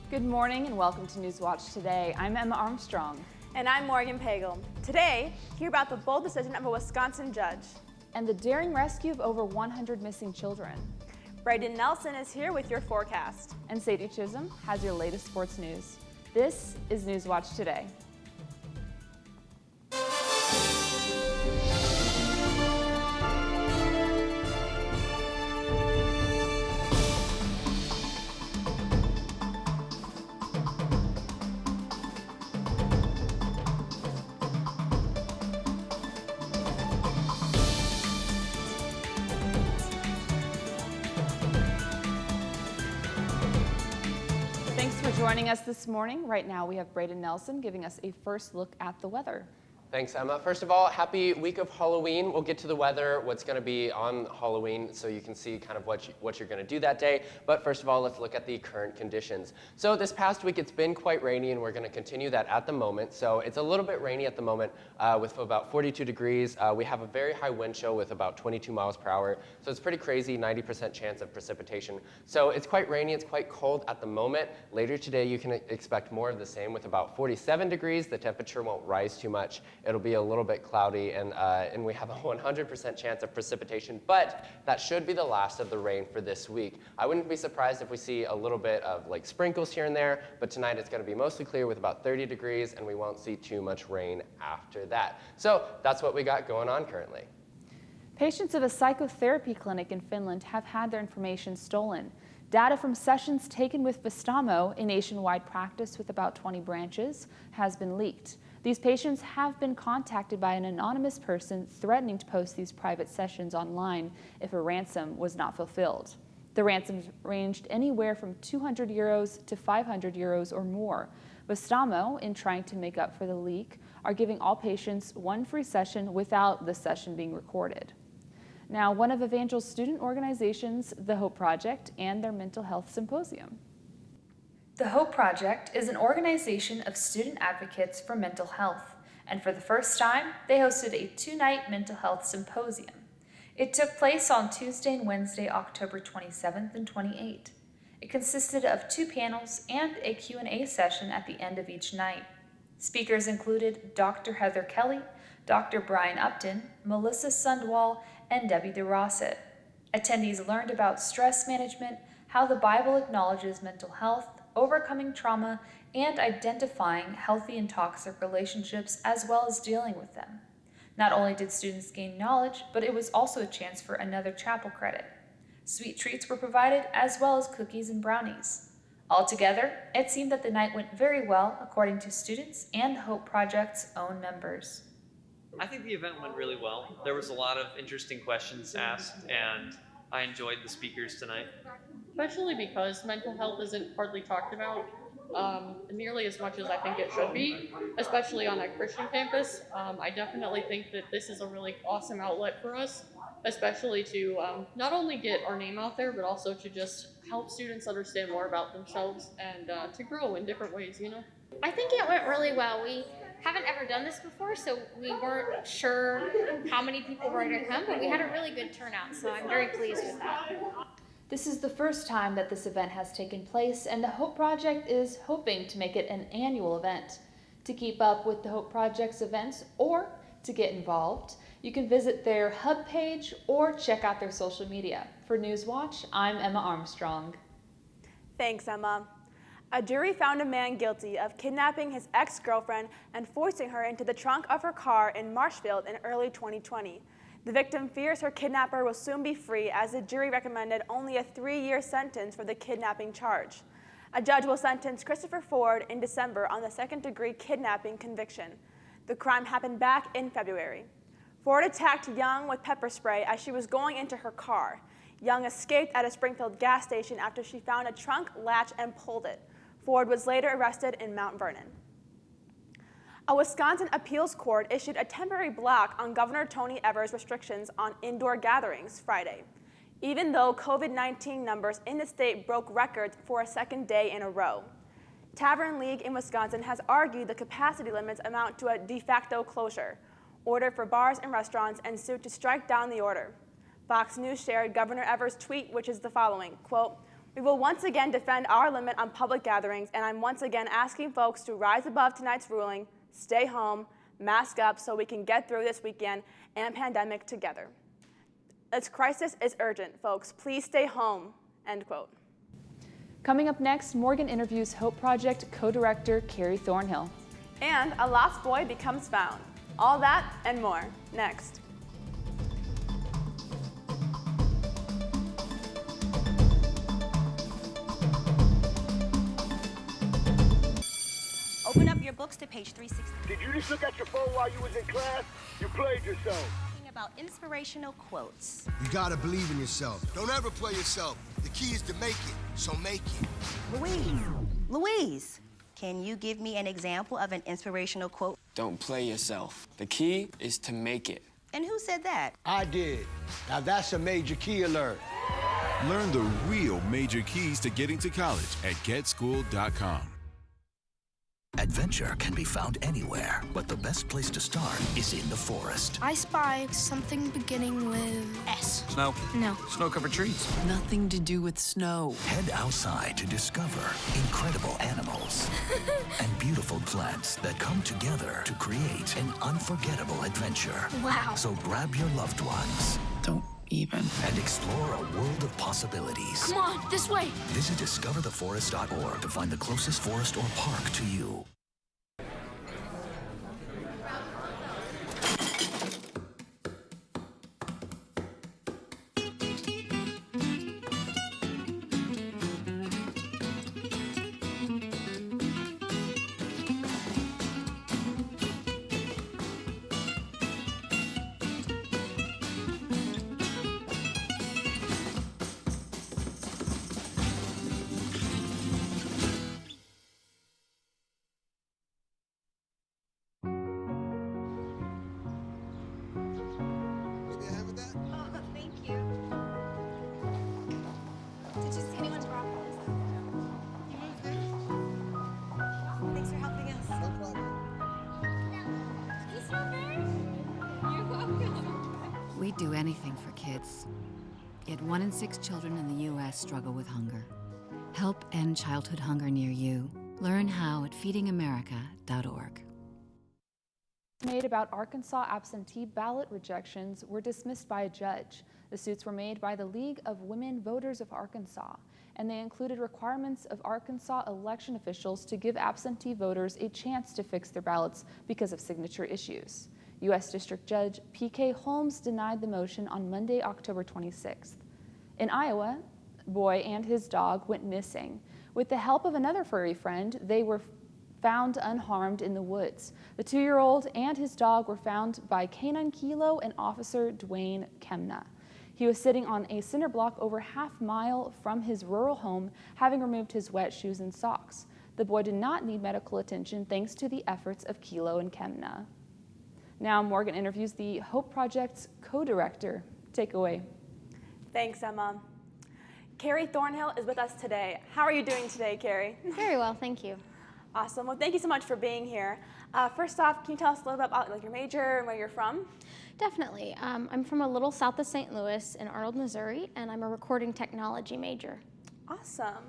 Good morning and welcome to Newswatch Today. I'm Emma Armstrong. And I'm Morgan Pagel. Today, hear about the bold decision of a Wisconsin judge. And the daring rescue of over 100 missing children. Braden Nelson is here with your forecast. And Sadie Chisholm has your latest sports news. This is Newswatch Today. Thanks for joining us this morning. Right now we have Braden Nelson giving us a first look at the weather. Thanks, Emma. First of all, happy week of Halloween. We'll get to the weather, what's going to be on Halloween, so you can see kind of what you're going to do that day. But first of all, let's look at the current conditions. So this past week, it's been quite rainy, and we're going to continue that at the moment. So it's a little bit rainy at the moment with about 42 degrees. We have a very high wind chill with about 22 miles per hour. So it's pretty crazy, 90% chance of precipitation. So it's quite rainy. It's quite cold at the moment. Later today, you can expect more of the same with about 47 degrees. The temperature won't rise too much. It'll be a little bit cloudy, and we have a 100% chance of precipitation, but that should be the last of the rain for this week. I wouldn't be surprised if we see a little bit of like sprinkles here and there, but tonight it's going to be mostly clear with about 30 degrees, and we won't see too much rain after that. So that's what we got going on currently. Patients of a psychotherapy clinic in Finland have had their information stolen. Data from sessions taken with Vestamo, a nationwide practice with about 20 branches, has been leaked. These patients have been contacted by an anonymous person threatening to post these private sessions online if a ransom was not fulfilled. The ransoms ranged anywhere from 200 euros to 500 euros or more. Vestamo, in trying to make up for the leak, are giving all patients one free session without the session being recorded. Now, one of Evangel's student organizations, the Hope Project, and their mental health symposium. The Hope Project is an organization of student advocates for mental health, and for the first time, they hosted a two-night mental health symposium. It took place on Tuesday and Wednesday, October 27th and 28th. It consisted of 2 panels and a Q&A session at the end of each night. Speakers included Dr. Heather Kelly, Dr. Brian Upton, Melissa Sundwall, and Debbie DeRosset. Attendees learned about stress management, how the Bible acknowledges mental health, overcoming trauma, and identifying healthy and toxic relationships, as well as dealing with them. Not only did students gain knowledge, but it was also a chance for another chapel credit. Sweet treats were provided, as well as cookies and brownies. Altogether, it seemed that the night went very well, according to students and Hope Project's own members. I think the event went really well. There was a lot of interesting questions asked, and I enjoyed the speakers tonight. Especially because mental health isn't hardly talked about nearly as much as I think it should be, especially on a Christian campus. I definitely think that this is a really awesome outlet for us, especially to not only get our name out there, but also to just help students understand more about themselves and to grow in different ways, you know? I think it went really well. We haven't ever done this before, so we weren't sure how many people were going to come, but we had a really good turnout, so I'm very pleased with that. This is the first time that this event has taken place, and the Hope Project is hoping to make it an annual event. To keep up with the Hope Project's events or to get involved, you can visit their hub page or check out their social media. For Newswatch, I'm Emma Armstrong. Thanks, Emma. A jury found a man guilty of kidnapping his ex-girlfriend and forcing her into the trunk of her car in Marshfield in early 2020. The victim fears her kidnapper will soon be free, as the jury recommended only a 3-year sentence for the kidnapping charge. A judge will sentence Christopher Ford in December on the second-degree kidnapping conviction. The crime happened back in February. Ford attacked Young with pepper spray as she was going into her car. Young escaped at a Springfield gas station after she found a trunk latch and pulled it. Ford was later arrested in Mount Vernon. A Wisconsin appeals court issued a temporary block on Governor Tony Evers' restrictions on indoor gatherings Friday, even though COVID-19 numbers in the state broke records for a second day in a row. Tavern League in Wisconsin has argued the capacity limits amount to a de facto closure, ordered for bars and restaurants, and sued to strike down the order. Fox News shared Governor Evers' tweet, which is the following, quote, We will once again defend our limit on public gatherings, and I'm once again asking folks to rise above tonight's ruling, stay home, mask up so we can get through this weekend and pandemic together. This crisis is urgent, folks. Please stay home, end quote. Coming up next, Morgan interviews Hope Project co-director Carrie Thornhill. And a lost boy becomes found. All that and more, next. Open up your books to page 360. Did you just look at your phone while you was in class? You played yourself. Talking about inspirational quotes. You gotta believe in yourself. Don't ever play yourself. The key is to make it, so make it. Louise, can you give me an example of an inspirational quote? Don't play yourself. The key is to make it. And who said that? I did. Now that's a major key alert. Learn the real major keys to getting to college at getschool.com. Adventure can be found anywhere, but the best place to start is in the forest. I spy something beginning with S. Snow? No. Snow-covered trees. Nothing to do with snow. Head outside to discover incredible animals and beautiful plants that come together to create an unforgettable adventure. Wow. So grab your loved ones. Don't even. And explore a world of possibilities. Come on, this way. Visit discovertheforest.org to find the closest forest or park to you. We'd do anything for kids. Yet 1 in 6 children in the U.S. struggle with hunger. Help end childhood hunger near you. Learn how at feedingamerica.org. Made about Arkansas absentee ballot rejections were dismissed by a judge. The suits were made by the League of Women Voters of Arkansas, and they included requirements of Arkansas election officials to give absentee voters a chance to fix their ballots because of signature issues. U.S. District Judge P.K. Holmes denied the motion on Monday, October 26th. In Iowa, a boy and his dog went missing. With the help of another furry friend, they were found unharmed in the woods. The 2-year-old and his dog were found by Canine Kilo and Officer Dwayne Kemna. He was sitting on a cinder block over half-mile from his rural home, having removed his wet shoes and socks. The boy did not need medical attention thanks to the efforts of Kilo and Kemna. Now Morgan interviews the Hope Project's co-director. Take away. Thanks, Emma. Carrie Thornhill is with us today. How are you doing today, Carrie? Very well, thank you. Awesome. Well, thank you so much for being here. First off, can you tell us a little bit about your major and where you're from? Definitely. I'm from a little south of St. Louis in Arnold, Missouri, and I'm a recording technology major. Awesome.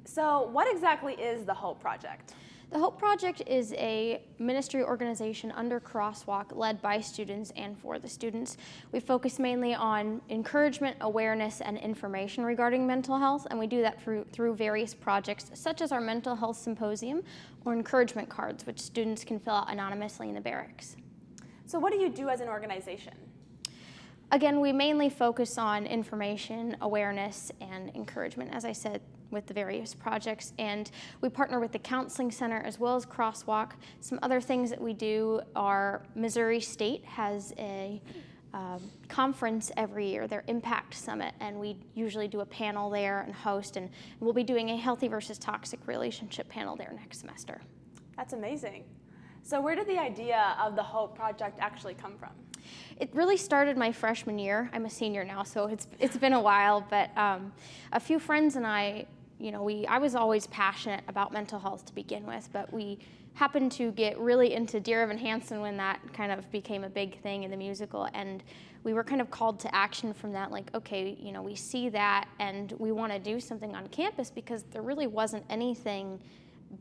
So what exactly is the Hope Project? The Hope Project is a ministry organization under Crosswalk led by students and for the students. We focus mainly on encouragement, awareness, and information regarding mental health, and we do that through various projects such as our mental health symposium or encouragement cards, which students can fill out anonymously in the barracks. So what do you do as an organization? Again, we mainly focus on information, awareness, and encouragement, as I said, with the various projects. And we partner with the Counseling Center as well as Crosswalk. Some other things that we do are Missouri State has a conference every year, their Impact Summit, and we usually do a panel there and host, and we'll be doing a healthy versus toxic relationship panel there next semester. That's amazing. So where did the idea of the Hope Project actually come from? It really started my freshman year. I'm a senior now, so it's been a while, but a few friends and I I was always passionate about mental health to begin with, but we happened to get really into Dear Evan Hansen when that kind of became a big thing in the musical, and we were kind of called to action from that, like, okay, we see that and we want to do something on campus because there really wasn't anything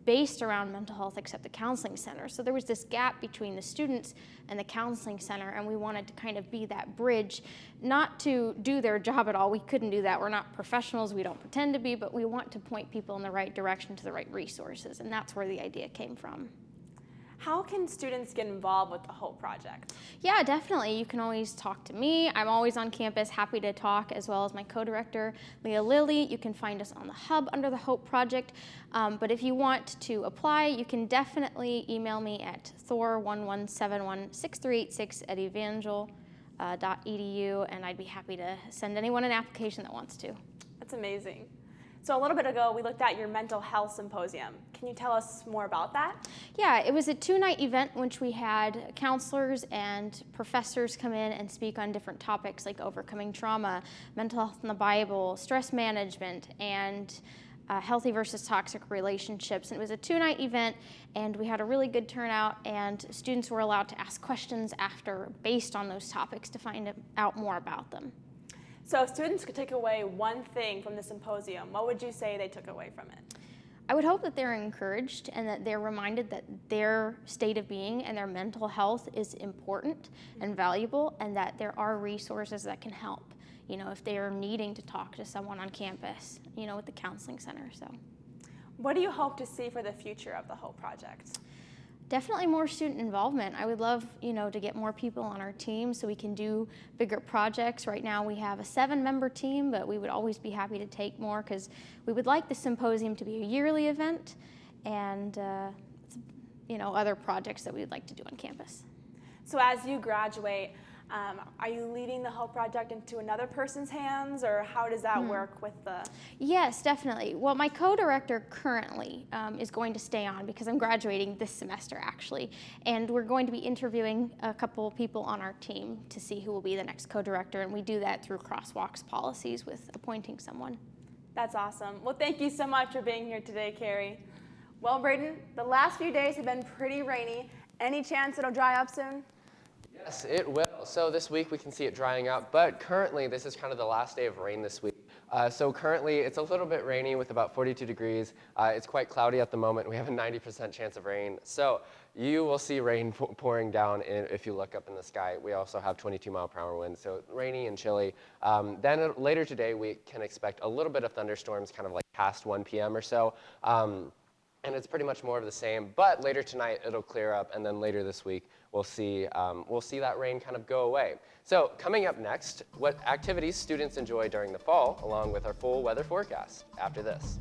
based around mental health except the counseling center. So there was this gap between the students and the counseling center, and we wanted to kind of be that bridge, not to do their job at all. We couldn't do that. We're not professionals. We don't pretend to be, but we want to point people in the right direction to the right resources, and that's where the idea came from. How can students get involved with the Hope Project? Yeah, definitely. You can always talk to me. I'm always on campus, happy to talk, as well as my co-director, Leah Lilly. You can find us on the hub under the Hope Project. But if you want to apply, you can definitely email me at thor11716386@evangel.edu, and I'd be happy to send anyone an application that wants to. That's amazing. So a little bit ago, we looked at your mental health symposium. Can you tell us more about that? Yeah, it was a 2-night event in which we had counselors and professors come in and speak on different topics like overcoming trauma, mental health in the Bible, stress management, and healthy versus toxic relationships. And it was a 2-night event, and we had a really good turnout, and students were allowed to ask questions after based on those topics to find out more about them. So if students could take away one thing from the symposium, what would you say they took away from it? I would hope that they're encouraged and that they're reminded that their state of being and their mental health is important and valuable, and that there are resources that can help, if they are needing to talk to someone on campus, with the counseling center. So, what do you hope to see for the future of the Hope Project? Definitely more student involvement. I would love, to get more people on our team so we can do bigger projects. Right now we have a 7-member team, but we would always be happy to take more because we would like the symposium to be a yearly event and, other projects that we would like to do on campus. So as you graduate, are you leading the Hope Project into another person's hands, or how does that work with the... Yes, definitely. Well, my co-director currently is going to stay on because I'm graduating this semester, actually. And we're going to be interviewing a couple people on our team to see who will be the next co-director, and we do that through Crosswalk's policies with appointing someone. That's awesome. Well, thank you so much for being here today, Carrie. Well, Braden, the last few days have been pretty rainy. Any chance it'll dry up soon? Yes, it will. So this week we can see it drying up, but currently this is kind of the last day of rain this week. So currently it's a little bit rainy with about 42 degrees. It's quite cloudy at the moment. We have a 90% chance of rain. So you will see rain pouring down if you look up in the sky. We also have 22-mile-per-hour winds, so rainy and chilly. Then later today we can expect a little bit of thunderstorms kind of like past 1 p.m. or so. And it's pretty much more of the same, but later tonight it'll clear up, and then later this week we'll see that rain kind of go away. So coming up next, what activities students enjoy during the fall, along with our full weather forecast after this.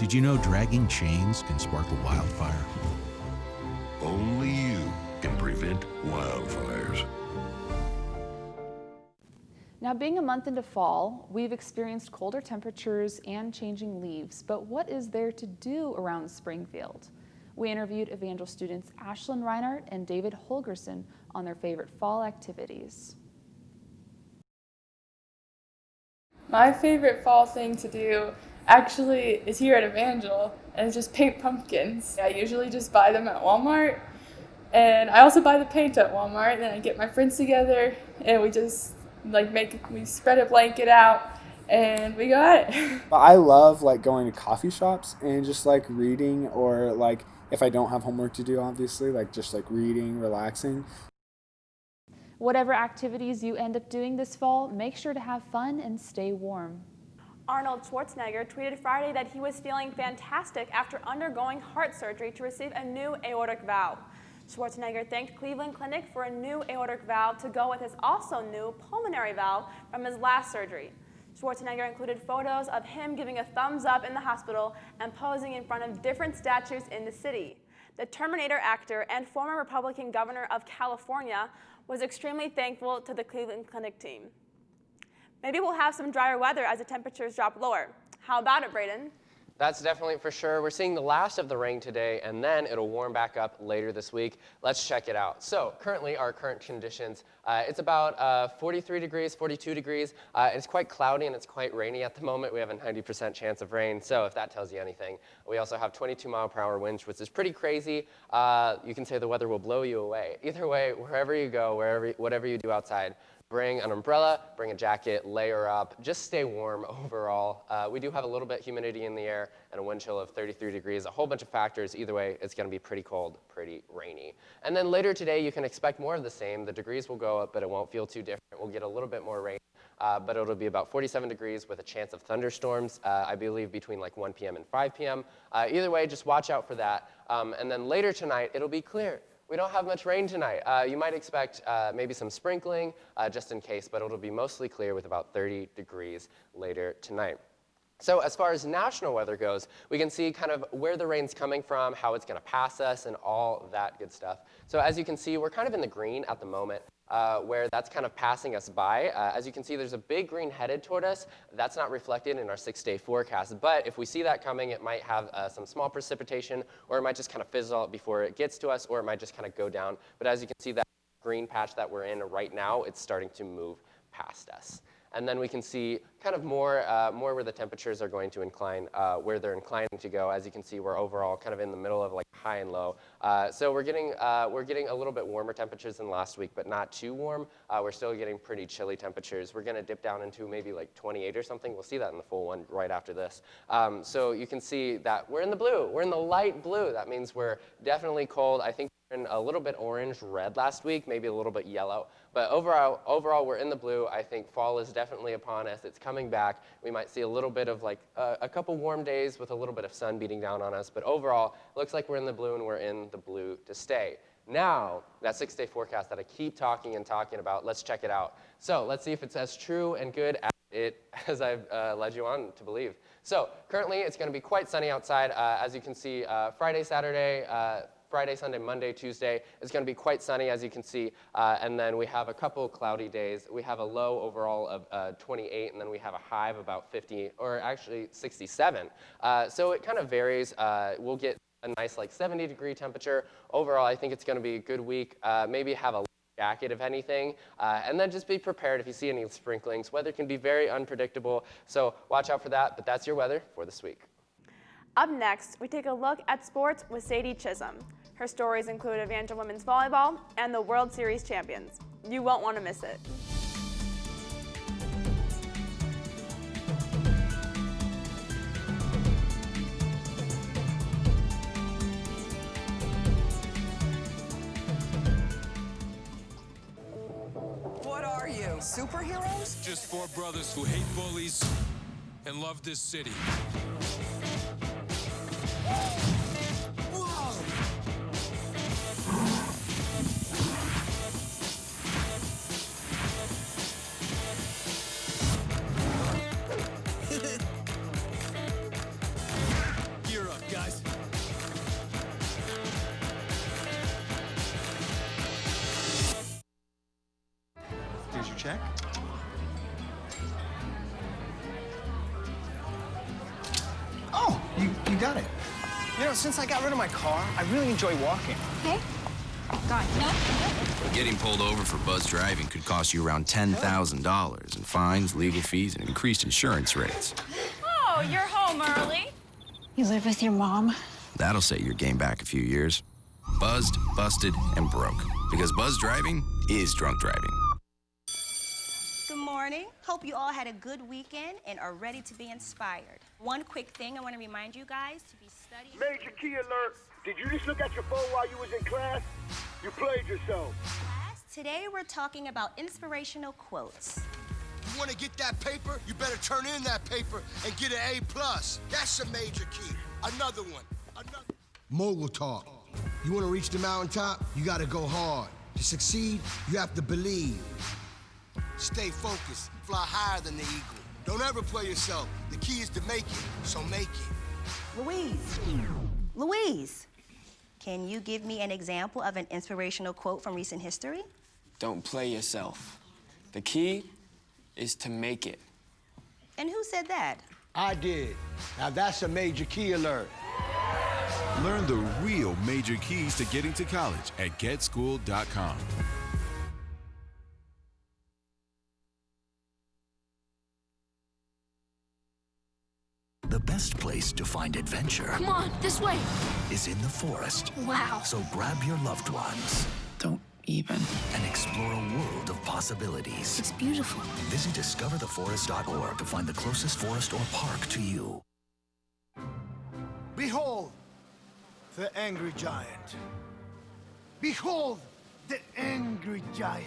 Did you know dragging chains can spark a wildfire? Only you can prevent wildfires. Now, being a month into fall, we've experienced colder temperatures and changing leaves, but what is there to do around Springfield? We interviewed Evangel students Ashlyn Reinhardt and David Holgerson on their favorite fall activities. My favorite fall thing to do actually is here at Evangel, and it's just paint pumpkins. I usually just buy them at Walmart, and I also buy the paint at Walmart, and then I get my friends together, and we just we spread a blanket out, and we go at it. I love going to coffee shops and just reading, or if I don't have homework to do, obviously, just reading, relaxing. Whatever activities you end up doing this fall, make sure to have fun and stay warm. Arnold Schwarzenegger tweeted Friday that he was feeling fantastic after undergoing heart surgery to receive a new aortic valve. Schwarzenegger thanked Cleveland Clinic for a new aortic valve to go with his also new pulmonary valve from his last surgery. Schwarzenegger included photos of him giving a thumbs up in the hospital and posing in front of different statues in the city. The Terminator actor and former Republican governor of California was extremely thankful to the Cleveland Clinic team. Maybe we'll have some drier weather as the temperatures drop lower. How about it, Braden? That's definitely for sure. We're seeing the last of the rain today, and then it'll warm back up later this week. Let's check it out. So currently, our current conditions, it's about 43 degrees, 42 degrees. It's quite cloudy and it's quite rainy at the moment. We have a 90% chance of rain, so if that tells you anything. We also have 22-mile-per-hour winds, which is pretty crazy. You can say the weather will blow you away. Either way, wherever you go, whatever you do outside, bring an umbrella, bring a jacket, layer up, just stay warm overall. We do have a little bit humidity in the air and a wind chill of 33 degrees, a whole bunch of factors. Either way, it's gonna be pretty cold, pretty rainy. And then later today, you can expect more of the same. The degrees will go up, but it won't feel too different. We'll get a little bit more rain, but it'll be about 47 degrees with a chance of thunderstorms, I believe between 1 p.m. and 5 p.m. Either way, just watch out for that. And then later tonight, it'll be clear. We don't have much rain tonight. You might expect maybe some sprinkling just in case, but it'll be mostly clear with about 30 degrees later tonight. So as far as national weather goes, we can see kind of where the rain's coming from, how it's going to pass us, and all that good stuff. So as you can see, we're kind of in the green at the moment, where that's kind of passing us by. As you can see, there's a big green headed toward us. That's not reflected in our 6-day forecast, but if we see that coming, it might have some small precipitation, or it might just kind of fizzle out before it gets to us, or it might just kind of go down. But as you can see, that green patch that we're in right now, it's starting to move past us. And then we can see kind of more where the temperatures are going to incline, where they're inclining to go. As you can see, we're overall kind of in the middle of high and low. So we're getting a little bit warmer temperatures than last week, but not too warm. We're still getting pretty chilly temperatures. We're going to dip down into maybe 28 or something. We'll see that in the full one right after this. So you can see that we're in the blue. We're in the light blue. That means we're definitely cold. I think we're in a little bit orange, red last week, maybe a little bit yellow. But overall, we're in the blue. I think fall is definitely upon us. It's coming back. We might see a little bit of a couple warm days with a little bit of sun beating down on us. But overall, it looks like we're in the blue, and we're in the blue to stay. Now, that 6-day forecast that I keep talking about, let's check it out. So let's see if it's as true and good as I've led you on to believe. So currently, it's going to be quite sunny outside. As you can see, Friday, Sunday, Monday, Tuesday is going to be quite sunny, as you can see, and then we have a couple cloudy days. We have a low overall of 28, and then we have a high of about 50, or actually 67. So it kind of varies. We'll get a nice 70-degree temperature. Overall, I think it's going to be a good week. Maybe have a jacket if anything, and then just be prepared if you see any sprinklings. Weather can be very unpredictable, so watch out for that, but that's your weather for this week. Up next, we take a look at sports with Sadie Chisholm. Her stories include Evangel Women's Volleyball and the World Series champions. You won't want to miss it. What are you, superheroes? Just 4 brothers who hate bullies and love this city. check. Oh, you got it. You know, since I got rid of my car, I really enjoy walking. Okay. Got it. No. Getting pulled over for buzz driving could cost you around $10,000 in fines, legal fees, and increased insurance rates. Oh, you're home early. You live with your mom? That'll set your game back a few years. Buzzed, busted, and broke. Because buzz driving is drunk driving. Good morning. Hope you all had a good weekend and are ready to be inspired. One quick thing I want to remind you guys to be studying. Major key alert. Did you just look at your phone while you was in class? You played yourself. Today we're talking about inspirational quotes. You want to get that paper? You better turn in that paper and get an A+. That's a major key. Another one. Mogul talk. You want to reach the mountaintop? You got to go hard. To succeed, you have to believe. Stay focused. Fly higher than the eagle. Don't ever play yourself. The key is to make it, so make it. Louise, can you give me an example of an inspirational quote from recent history? Don't play yourself. The key is to make it. And who said that? I did. Now that's a major key alert. Learn the real major keys to getting to college at getschool.com. The best place to find adventure. Come on, this way. Is in the forest. Wow. So grab your loved ones. Don't even. And explore a world of possibilities. It's beautiful. Visit discovertheforest.org to find the closest forest or park to you. Behold, the angry giant. Behold, the angry giant.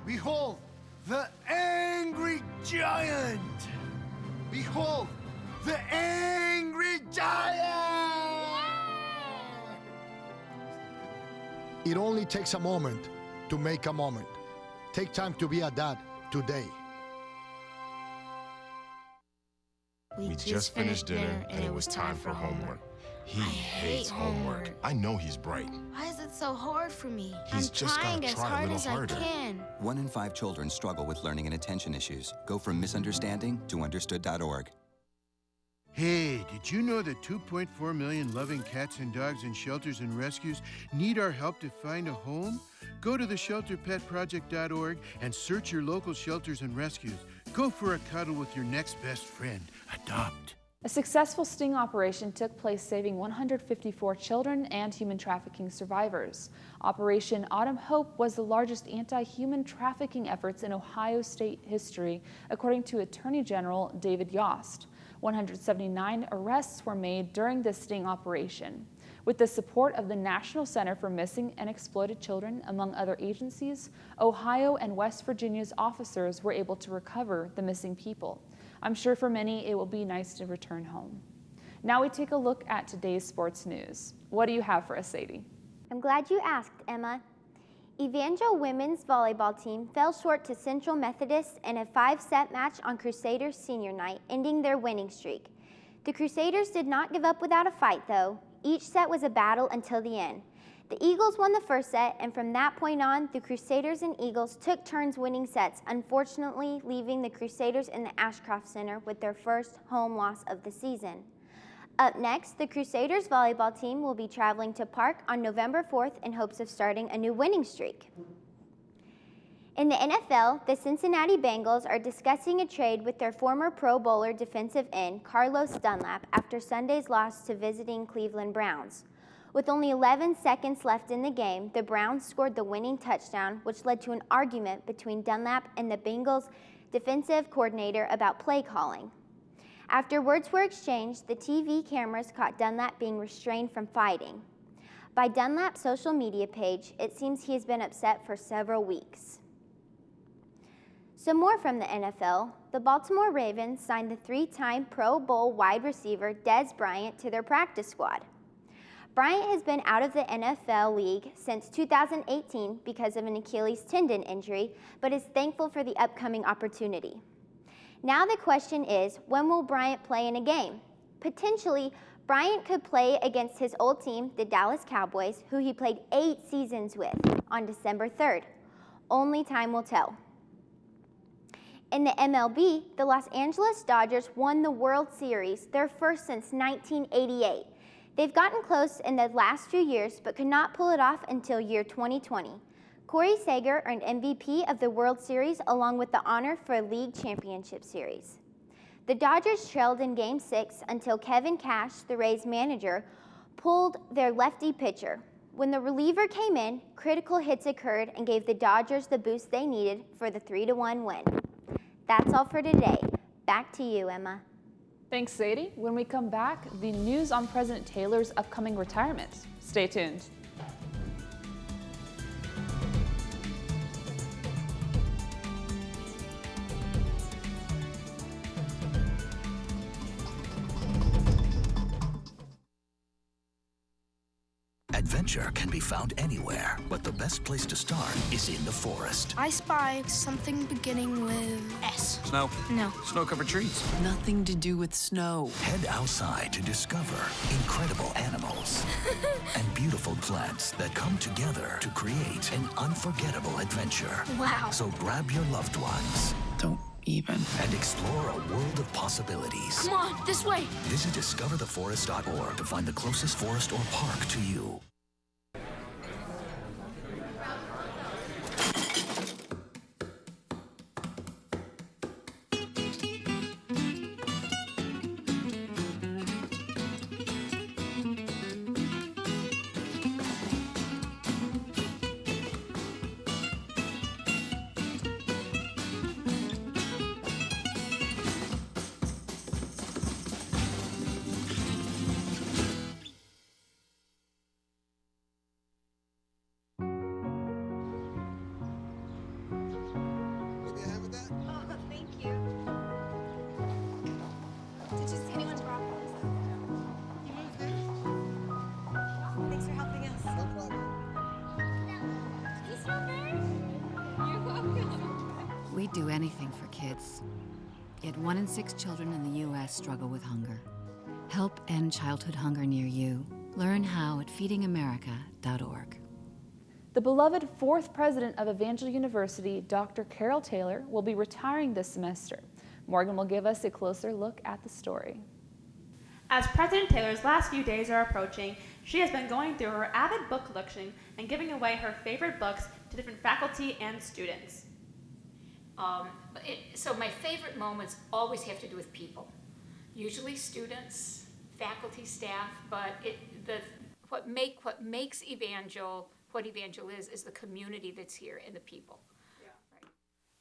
Behold, the angry giant. Behold, the angry giant. It only takes a moment to make a moment. Take time to be a dad today. We just finished dinner and it was time for homework. He hates homework. I know he's bright. Why is it so hard for me? He's just gotta try a little harder. 1 in 5 children struggle with learning and attention issues. Go from misunderstanding to understood.org. Hey, did you know that 2.4 million loving cats and dogs in shelters and rescues need our help to find a home? Go to theshelterpetproject.org and search your local shelters and rescues. Go for a cuddle with your next best friend. Adopt. A successful sting operation took place, saving 154 children and human trafficking survivors. Operation Autumn Hope was the largest anti-human trafficking efforts in Ohio state history, according to Attorney General David Yost. 179 arrests were made during this sting operation. With the support of the National Center for Missing and Exploited Children, among other agencies, Ohio and West Virginia's officers were able to recover the missing people. I'm sure for many it will be nice to return home. Now we take a look at today's sports news. What do you have for us, Sadie? I'm glad you asked, Emma. Evangel women's volleyball team fell short to Central Methodist in a 5-set match on Crusaders senior night, ending their winning streak. The Crusaders did not give up without a fight, though. Each set was a battle until the end. The Eagles won the first set, and from that point on, the Crusaders and Eagles took turns winning sets, unfortunately leaving the Crusaders in the Ashcroft Center with their first home loss of the season. Up next, the Crusaders volleyball team will be traveling to Park on November 4th in hopes of starting a new winning streak. In the NFL, the Cincinnati Bengals are discussing a trade with their former Pro Bowler defensive end, Carlos Dunlap, after Sunday's loss to visiting Cleveland Browns. With only 11 seconds left in the game, the Browns scored the winning touchdown, which led to an argument between Dunlap and the Bengals' defensive coordinator about play calling. After words were exchanged, the TV cameras caught Dunlap being restrained from fighting. By Dunlap's social media page, it seems he has been upset for several weeks. Some more from the NFL. The Baltimore Ravens signed the 3-time Pro Bowl wide receiver Dez Bryant to their practice squad. Bryant has been out of the NFL league since 2018 because of an Achilles tendon injury, but is thankful for the upcoming opportunity. Now the question is, when will Bryant play in a game? Potentially, Bryant could play against his old team, the Dallas Cowboys, who he played 8 seasons with, on December 3rd. Only time will tell. In the MLB, the Los Angeles Dodgers won the World Series, their first since 1988. They've gotten close in the last few years, but could not pull it off until year 2020. Corey Seager earned MVP of the World Series along with the honor for a league championship series. The Dodgers trailed in Game 6 until Kevin Cash, the Rays manager, pulled their lefty pitcher. When the reliever came in, critical hits occurred and gave the Dodgers the boost they needed for the 3-1 win. That's all for today. Back to you, Emma. Thanks, Sadie. When we come back, the news on President Taylor's upcoming retirement. Stay tuned. Adventure can be found anywhere, but the best place to start is in the forest. I spy something beginning with S. Snow? No. Snow-covered trees. Nothing to do with snow. Head outside to discover incredible animals and beautiful plants that come together to create an unforgettable adventure. Wow. So grab your loved ones. Don't even. And explore a world of possibilities. Come on, this way. Visit discovertheforest.org to find the closest forest or park to you. We'd do anything for kids. Yet 1 in 6 children in the U.S. struggle with hunger. Help end childhood hunger near you. Learn how at feedingamerica.org. The beloved 4th president of Evangel University, Dr. Carol Taylor, will be retiring this semester. Morgan will give us a closer look at the story. As President Taylor's last few days are approaching, she has been going through her avid book collection and giving away her favorite books to different faculty and students. So my favorite moments always have to do with people. Usually students, faculty, staff, but what makes Evangel what Evangel is the community that's here and the people.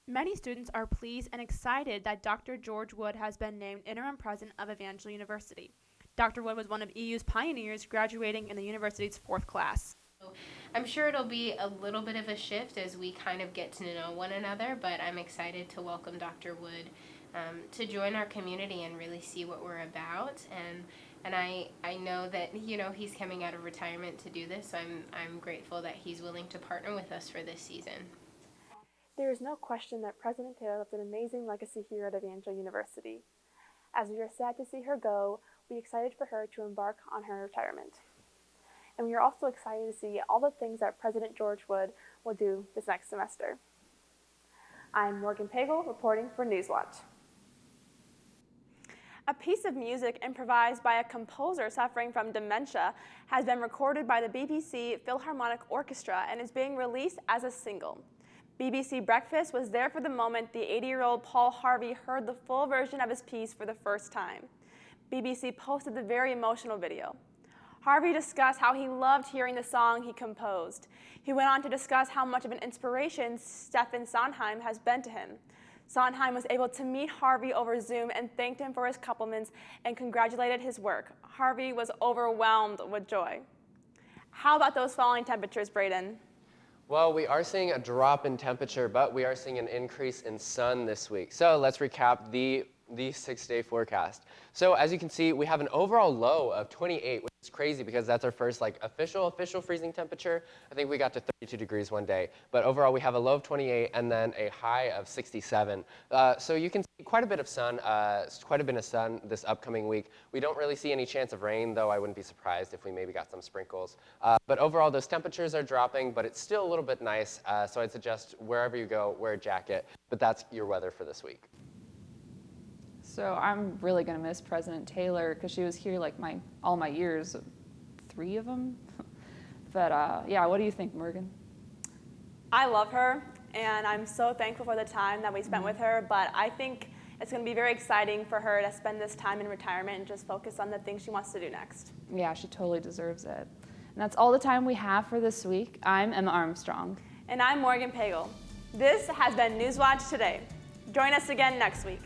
Many students are pleased and excited that Dr. George Wood has been named interim president of Evangel University. Dr. Wood was one of EU's pioneers, graduating in the university's 4th class. I'm sure it'll be a little bit of a shift as we kind of get to know one another, but I'm excited to welcome Dr. Wood to join our community and really see what we're about. And I know that, he's coming out of retirement to do this, so I'm grateful that he's willing to partner with us for this season. There is no question that President Taylor left an amazing legacy here at Evangel University. As we are sad to see her go, we are excited for her to embark on her retirement. And we are also excited to see all the things that President George Wood will do this next semester. I'm Morgan Pagel reporting for Newswatch. A piece of music improvised by a composer suffering from dementia has been recorded by the BBC Philharmonic Orchestra and is being released as a single. BBC Breakfast was there for the moment the 80-year-old Paul Harvey heard the full version of his piece for the first time. BBC posted the very emotional video. Harvey discussed how he loved hearing the song he composed. He went on to discuss how much of an inspiration Stephen Sondheim has been to him. Sondheim was able to meet Harvey over Zoom and thanked him for his compliments and congratulated his work. Harvey was overwhelmed with joy. How about those falling temperatures, Braden? Well, we are seeing a drop in temperature, but we are seeing an increase in sun this week. So let's recap the the 6-day forecast. So as you can see, we have an overall low of 28, which is crazy because that's our first official freezing temperature. I think we got to 32 degrees one day, but overall we have a low of 28 and then a high of 67. So you can see quite a bit of sun, this upcoming week. We don't really see any chance of rain, though I wouldn't be surprised if we maybe got some sprinkles. But overall, those temperatures are dropping, but it's still a little bit nice. So I'd suggest wherever you go, wear a jacket. But that's your weather for this week. So I'm really going to miss President Taylor because she was here like all my years, 3 of them. But yeah, what do you think, Morgan? I love her, and I'm so thankful for the time that we spent with her, but I think it's going to be very exciting for her to spend this time in retirement and just focus on the things she wants to do next. Yeah, she totally deserves it. And that's all the time we have for this week. I'm Emma Armstrong. And I'm Morgan Pagel. This has been Newswatch Today. Join us again next week.